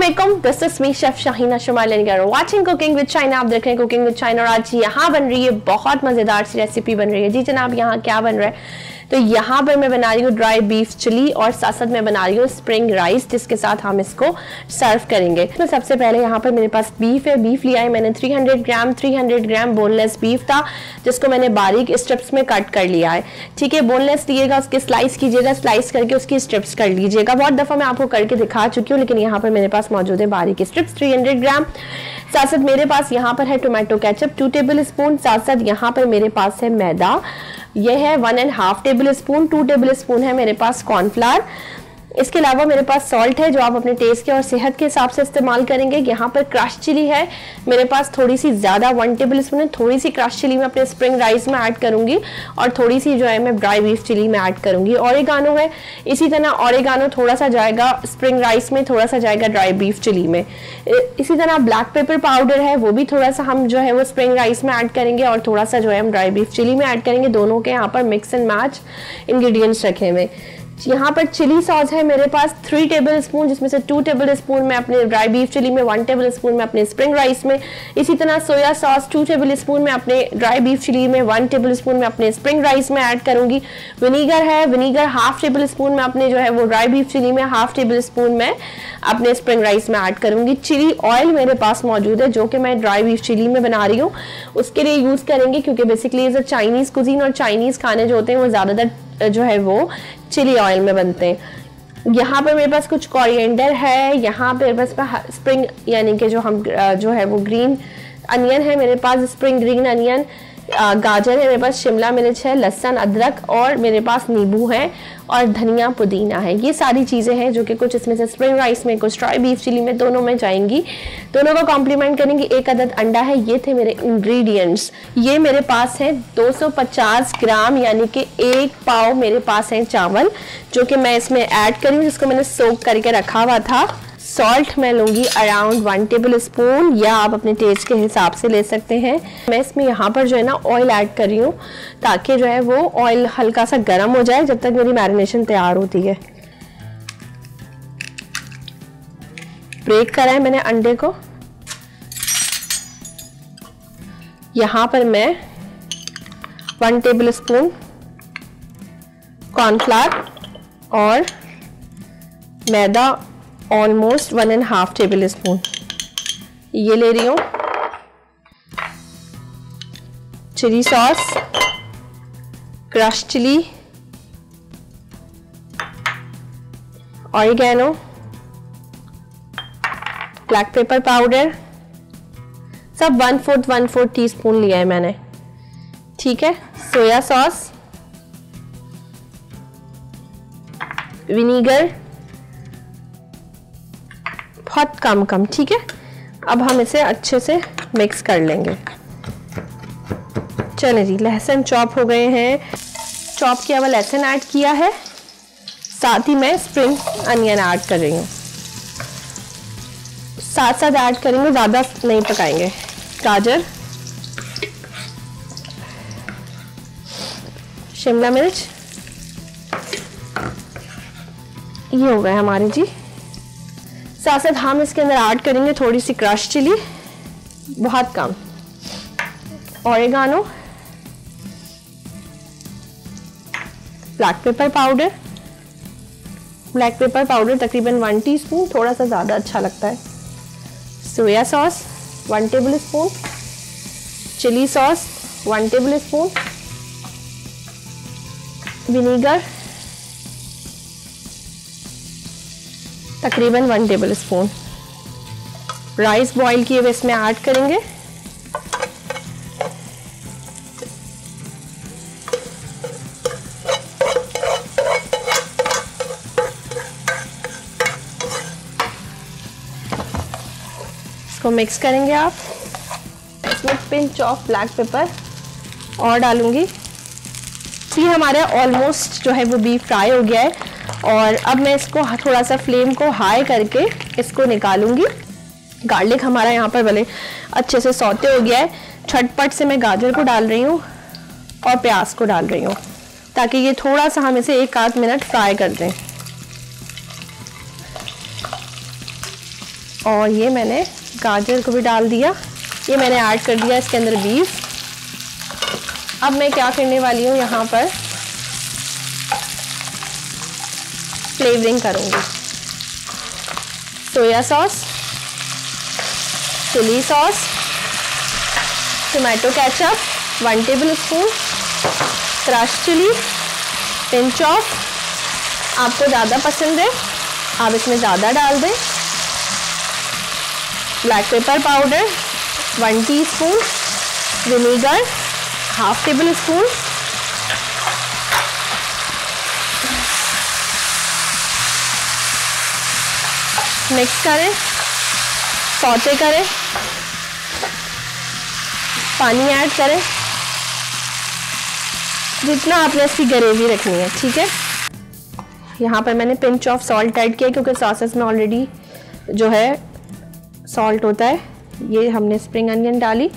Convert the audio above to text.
अस्सलामुअलैकुम, this is me chef Shaheena Shamal and you are watching cooking with China. आप देख रहे हैं कुकिंग विद चाइना और आज यहाँ बन रही है बहुत मजेदार सी रेसिपी बन रही है। जी जनाब, यहाँ क्या बन रहा है? तो यहाँ पर मैं बना रही हूँ ड्राई बीफ चिली और साथ साथ मैं बना रही हूँ स्प्रिंग राइस, जिसके साथ हम इसको सर्व करेंगे। तो सबसे पहले यहाँ पर मेरे पास बीफ है। बीफ लिया है मैंने 300 ग्राम बोनलेस बीफ था, जिसको मैंने बारीक स्ट्रिप्स में कट कर लिया है। ठीक है, बोनलेस लिएगा, उसके स्लाइस कीजिएगा, स्लाइस करके उसकी स्ट्रिप्स कर लीजिएगा। बहुत दफा मैं आपको करके दिखा चुकी हूँ, लेकिन यहाँ पर मेरे पास मौजूद है बारीक स्ट्रिप्स 300 ग्राम। साथ साथ मेरे पास यहाँ पर है टोमेटो केचप 2 टेबल स्पून। साथ साथ यहाँ पर मेरे पास है मैदा, यह है 1.5 टेबल स्पून। 2 टेबल स्पून है मेरे पास कॉर्नफ्लावर। इसके अलावा मेरे पास सॉल्ट है, जो आप अपने टेस्ट के और सेहत के हिसाब से इस्तेमाल करेंगे। यहाँ पर क्रश चिली है मेरे पास थोड़ी सी ज़्यादा, 1 टेबल स्पून है। थोड़ी सी क्रश चिली मैं अपने स्प्रिंग राइस में ऐड करूंगी और थोड़ी सी जो है मैं ड्राई बीफ चिली में ऐड करूंगी। ऑरिगानो है, इसी तरह ऑरिगानो थोड़ा सा जाएगा स्प्रिंग राइस में, थोड़ा सा जाएगा ड्राई बीफ चिली में। इसी तरह ब्लैक पेपर पाउडर है, वो भी थोड़ा सा हम जो है वो स्प्रिंग राइस में ऐड करेंगे और थोड़ा सा जो है हम ड्राई बीफ चिली में ऐड करेंगे। दोनों के यहाँ पर मिक्स एंड मैच इंग्रेडिएंट्स रखे हुए। यहाँ पर चिली सॉस है मेरे पास 3 टेबल स्पून, जिसमें से 2 टेबल स्पून मैं अपने ड्राई बीफ चिली में, 1 टेबल स्पून में अपने स्प्रिंग राइस में। इसी तरह सोया सॉस 2 टेबल स्पून में अपने ड्राई बीफ चिली में, 1 टेबल स्पून में अपने स्प्रिंग राइस में ऐड करूंगी। विनीगर है, विनीगर 1/2 टेबल स्पून में अपने जो है वो ड्राई बीफ चिली में, 1/2 टेबल स्पून में अपने स्प्रिंग राइस में ऐड करूंगी। चिली ऑयल मेरे पास मौजूद है, जो कि मैं ड्राई बीफ चिली में बना रही हूँ, उसके लिए यूज करेंगे, क्योंकि बेसिकली जो चाइनीज कुजीन और चाइनीज खाने जो होते हैं वो ज्यादातर जो है वो चिली ऑयल में बनते हैं। यहाँ पर मेरे पास कुछ कोरिएंडर है, यहाँ पे मेरे पास स्प्रिंग यानी कि जो हम जो है वो ग्रीन अनियन है मेरे पास, स्प्रिंग ग्रीन अनियन, गाजर है मेरे पास, शिमला मिर्च है, लहसुन अदरक और मेरे पास नींबू है और धनिया पुदीना है। ये सारी चीज़ें हैं जो कि कुछ इसमें से स्प्रिंग राइस में, कुछ ड्राई बीफ चिली में, दोनों में जाएंगी। दोनों को कॉम्प्लीमेंट करेंगे। 1 अदद अंडा है। ये थे मेरे इंग्रेडिएंट्स। ये मेरे पास है 250 ग्राम यानी कि 1 पाव मेरे पास है चावल, जो कि मैं इसमें ऐड करी हूँ, जिसको मैंने सोक करके रखा हुआ था। सॉल्ट मैं लूँगी अराउंड 1 टेबल स्पून, या आप अपने टेस्ट के हिसाब से ले सकते हैं। मैं इसमें यहाँ पर जो है ना ऑयल ऐड कर रही हूँ, ताकि जो है वो ऑयल हल्का सा गर्म हो जाए जब तक मेरी मैरिनेशन तैयार होती है। ब्रेक करा है मैंने अंडे को। यहाँ पर मैं 1 टेबल स्पून कॉर्नफ्लावर और मैदा ऑलमोस्ट 1.5 टेबल स्पून ये ले रही हूँ। Chilli sauce, crush chilli, oregano, black pepper powder, सब 1/4 टीस्पून लिया है मैंने। ठीक है, सोया सॉस, विनीगर बहुत कम। ठीक है, अब हम इसे अच्छे से मिक्स कर लेंगे। चलें जी, लहसुन चॉप हो गए हैं। चॉप किया हुआ लहसुन ऐड किया है, साथ ही मैं स्प्रिंग अनियन ऐड कर रही हूँ। साथ साथ ऐड करेंगे, ज़्यादा नहीं पकाएंगे। गाजर, शिमला मिर्च, ये हो गए हमारे जी। साथ साथ हम इसके अंदर ऐड करेंगे थोड़ी सी क्रश चिली, बहुत कम, oregano, black pepper powder. Black pepper powder तकरीबन 1 टीस्पून, थोड़ा सा ज़्यादा अच्छा लगता है। Soya sauce 1 table spoon, chilli sauce 1 table spoon, vinegar तकरीबन 1 टेबल स्पून। राइस बॉईल किए हुए इसमें ऐड करेंगे। इसको मिक्स करेंगे आप। इसमें पिंच ऑफ ब्लैक पेपर और डालूंगी। ये हमारा ऑलमोस्ट जो है वो बीफ फ्राई हो गया है और अब मैं इसको थोड़ा सा फ्लेम को हाई करके इसको निकालूंगी। गार्लिक हमारा यहाँ पर भले अच्छे से सौते हो गया है। झटपट से मैं गाजर को डाल रही हूँ और प्याज को डाल रही हूँ ताकि ये थोड़ा सा हम इसे 1 आध मिनट फ्राई कर दें। और ये मैंने गाजर को भी डाल दिया। ये मैंने ऐड कर दिया इसके अंदर बीफ। अब मैं क्या करने वाली हूँ, यहाँ पर फ्लेवरिंग करूँगी। Soya sauce, chilli sauce, tomato ketchup 1 table spoon, crush chilli, pinch of, आपको ज़्यादा पसंद है आप इसमें ज़्यादा डाल दें, black pepper powder 1 teaspoon, vinegar 1/2 tablespoon, mix करें, सौटे करें, पानी ऐड करें जितना आपने इसकी ग्रेवी रखनी है, ठीक है। यहाँ पर मैंने पिंच ऑफ सॉल्ट ऐड किया क्योंकि सॉसेस में ऑलरेडी जो है सॉल्ट होता है। ये हमने स्प्रिंग अनियन डाली